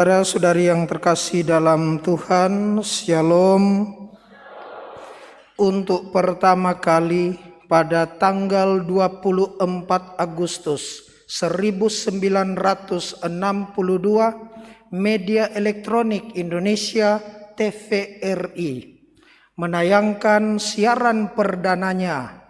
Saudara-saudari yang terkasih dalam Tuhan, Shalom. Untuk pertama kali pada tanggal 24 Agustus 1962, Media Elektronik Indonesia TVRI menayangkan siaran perdananya,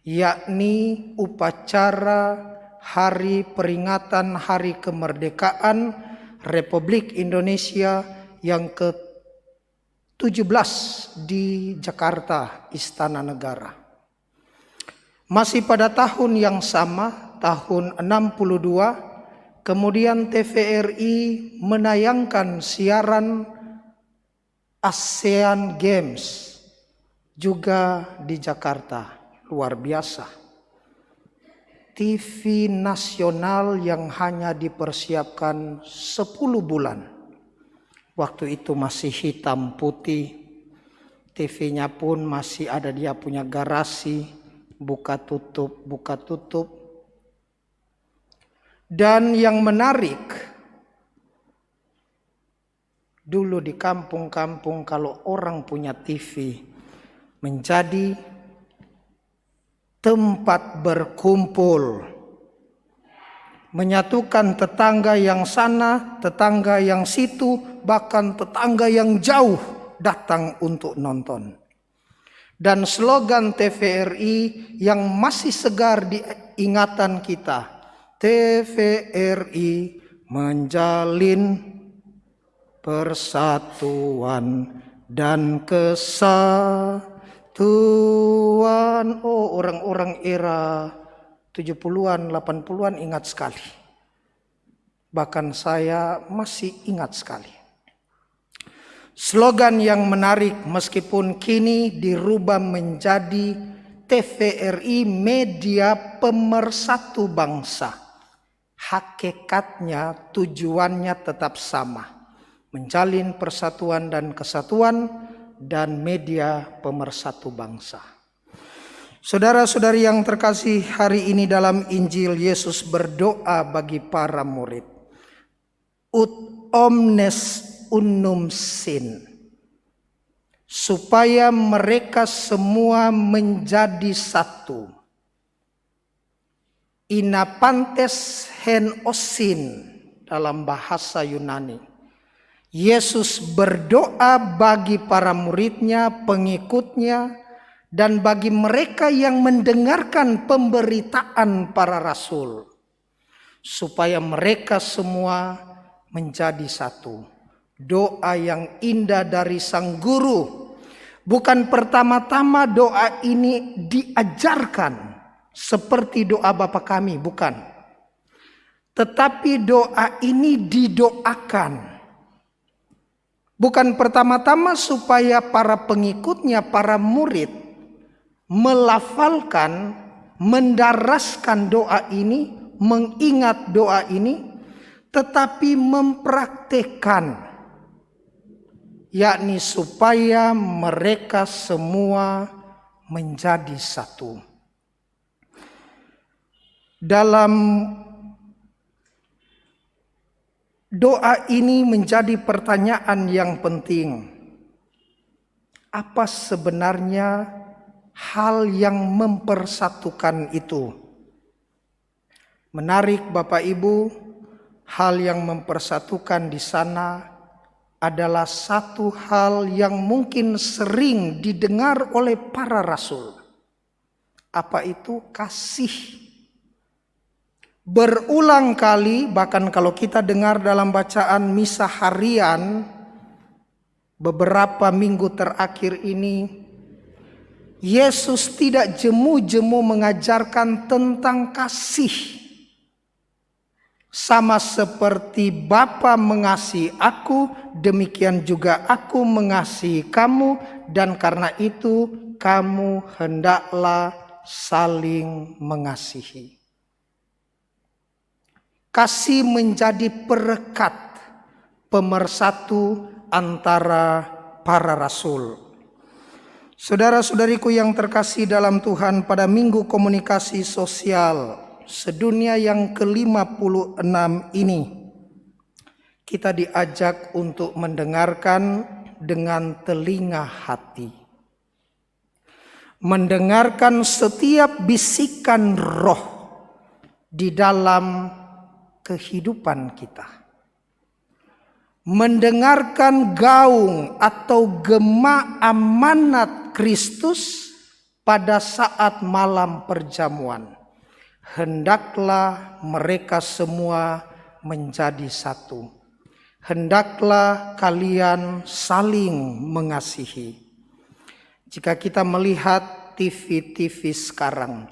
yakni upacara Hari Peringatan Hari Kemerdekaan Republik Indonesia yang ke-17 di Jakarta, Istana Negara. Masih pada tahun yang sama, tahun 62, kemudian TVRI menayangkan siaran ASEAN Games juga di Jakarta. Luar biasa. TV nasional yang hanya dipersiapkan 10 bulan. Waktu itu masih hitam putih. TV-nya pun masih ada dia punya garasi, buka tutup. Dan yang menarik, dulu di kampung-kampung kalau orang punya TV menjadi tempat berkumpul, menyatukan tetangga yang sana, tetangga yang situ, bahkan tetangga yang jauh datang untuk nonton. Dan slogan TVRI yang masih segar di ingatan kita, TVRI menjalin persatuan dan kesatuan. Oh, orang-orang era 70-an, 80-an ingat sekali. Bahkan saya masih ingat sekali. Slogan yang menarik meskipun kini dirubah menjadi TVRI Media Pemersatu Bangsa. Hakikatnya, tujuannya tetap sama. Menjalin persatuan dan kesatuan dan media pemersatu bangsa. Saudara-saudari yang terkasih, hari ini dalam Injil Yesus berdoa bagi para murid. Ut omnes unum sin, supaya mereka semua menjadi satu. Inapantes hen osin dalam bahasa Yunani. Yesus berdoa bagi para muridnya, pengikutnya, dan bagi mereka yang mendengarkan pemberitaan para rasul, supaya mereka semua menjadi satu. Doa yang indah dari sang guru. Bukan pertama-tama doa ini diajarkan seperti doa Bapa kami, bukan. Tetapi doa ini didoakan. Bukan pertama-tama supaya para pengikutnya, para murid melafalkan, mendaraskan doa ini, mengingat doa ini, tetapi mempraktekkan, yakni supaya mereka semua menjadi satu. Dalam doa ini menjadi pertanyaan yang penting. Apa sebenarnya hal yang mempersatukan itu? Menarik Bapak Ibu, hal yang mempersatukan di sana adalah satu hal yang mungkin sering didengar oleh para rasul. Apa itu? Kasih. Berulang kali, bahkan kalau kita dengar dalam bacaan misa harian beberapa minggu terakhir ini, Yesus tidak jemu-jemu mengajarkan tentang kasih. Sama seperti Bapa mengasihi aku, demikian juga aku mengasihi kamu, dan karena itu kamu hendaklah saling mengasihi. Kasih menjadi perekat pemersatu antara para rasul. Saudara-saudariku yang terkasih dalam Tuhan, pada Minggu Komunikasi Sosial sedunia yang ke-56 ini, kita diajak untuk mendengarkan dengan telinga hati. Mendengarkan setiap bisikan roh di dalam kehidupan kita. Mendengarkan gaung atau gema amanat Kristus pada saat malam perjamuan. Hendaklah mereka semua menjadi satu. Hendaklah kalian saling mengasihi. Jika kita melihat TV sekarang,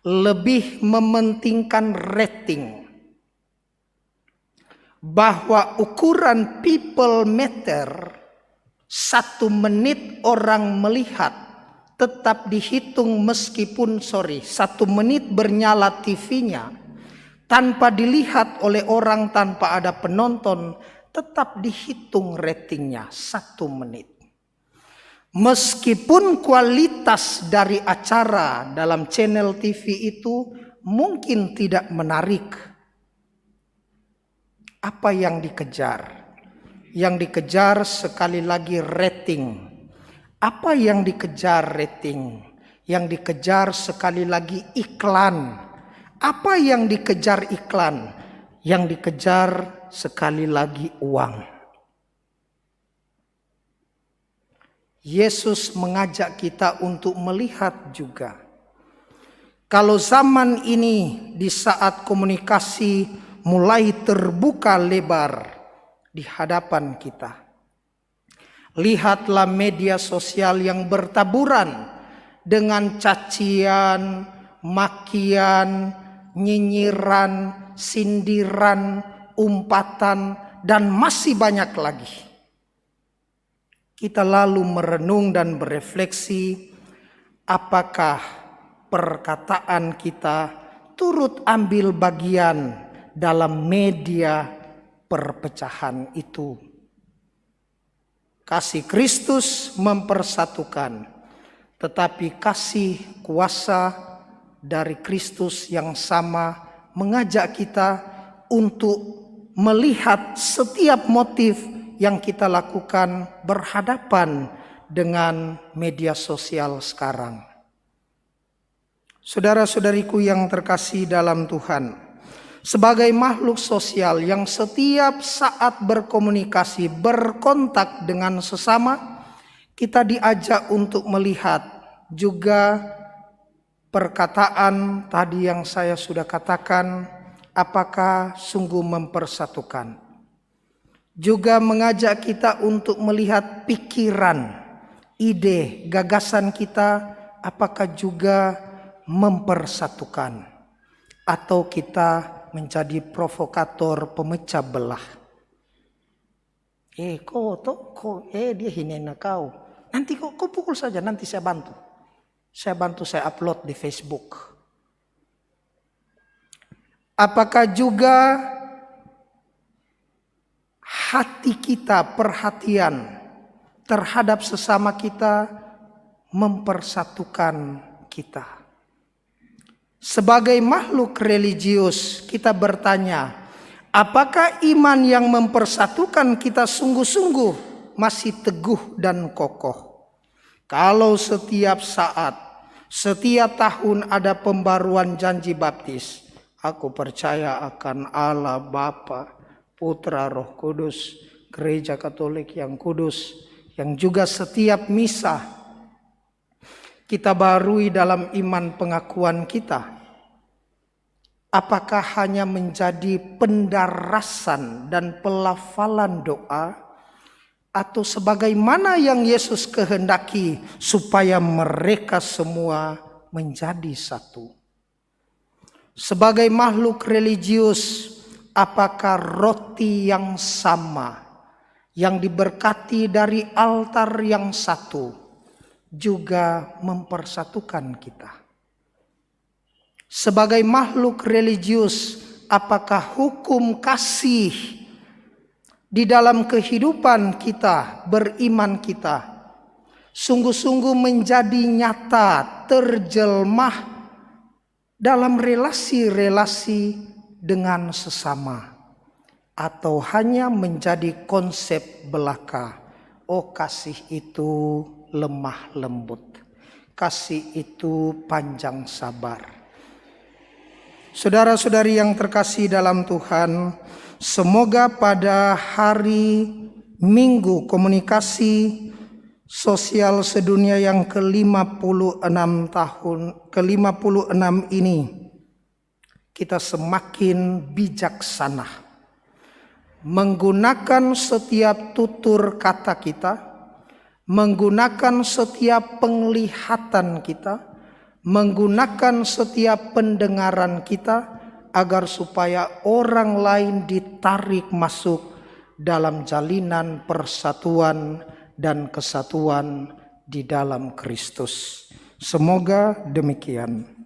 lebih mementingkan rating, bahwa ukuran people meter, 1 menit orang melihat tetap dihitung meskipun 1 menit bernyala TV-nya tanpa dilihat oleh orang, tanpa ada penonton, tetap dihitung ratingnya 1 menit. Meskipun kualitas dari acara dalam channel TV itu mungkin tidak menarik. Apa yang dikejar? Yang dikejar sekali lagi rating. Apa yang dikejar rating? Yang dikejar sekali lagi iklan. Apa yang dikejar iklan? Yang dikejar sekali lagi uang. Yesus mengajak kita untuk melihat juga. Kalau zaman ini di saat komunikasi mulai terbuka lebar di hadapan kita. Lihatlah media sosial yang bertaburan dengan cacian, makian, nyinyiran, sindiran, umpatan, dan masih banyak lagi. Kita lalu merenung dan berefleksi, apakah perkataan kita turut ambil bagian dalam media perpecahan itu. Kasih Kristus mempersatukan, tetapi kasih kuasa dari Kristus yang sama mengajak kita untuk melihat setiap motif yang kita lakukan berhadapan dengan media sosial sekarang. Saudara-saudariku yang terkasih dalam Tuhan, sebagai makhluk sosial yang setiap saat berkomunikasi, berkontak dengan sesama, kita diajak untuk melihat juga perkataan tadi yang saya sudah katakan, apakah sungguh mempersatukan. Juga mengajak kita untuk melihat pikiran, ide, gagasan kita, apakah juga mempersatukan. Atau kita menjadi provokator, pemecah belah. Dia hina kau. Nanti kau pukul saja, nanti saya bantu. Saya upload di Facebook. Apakah juga hati kita, perhatian terhadap sesama kita mempersatukan kita? Sebagai makhluk religius, kita bertanya, apakah iman yang mempersatukan kita sungguh-sungguh masih teguh dan kokoh? Kalau setiap saat, setiap tahun ada pembaruan janji baptis, aku percaya akan Allah Bapa, Putra, Roh Kudus, Gereja Katolik yang kudus, yang juga setiap misa kita barui dalam iman pengakuan kita. Apakah hanya menjadi pendarasan dan pelafalan doa, atau sebagaimana yang Yesus kehendaki supaya mereka semua menjadi satu? Sebagai makhluk religius, apakah roti yang sama yang diberkati dari altar yang satu juga mempersatukan kita? Sebagai makhluk religius, apakah hukum kasih di dalam kehidupan kita, beriman kita, sungguh-sungguh menjadi nyata, terjelmah dalam relasi-relasi dengan sesama? atau hanya menjadi konsep belaka. Oh, kasih itu lemah lembut, kasih itu panjang sabar. Saudara-saudari yang terkasih dalam Tuhan, semoga pada hari Minggu komunikasi sosial sedunia yang ke-56 ini kita semakin bijaksana menggunakan setiap tutur kata kita, menggunakan setiap penglihatan kita, menggunakan setiap pendengaran kita, agar supaya orang lain ditarik masuk dalam jalinan persatuan dan kesatuan di dalam Kristus. Semoga demikian.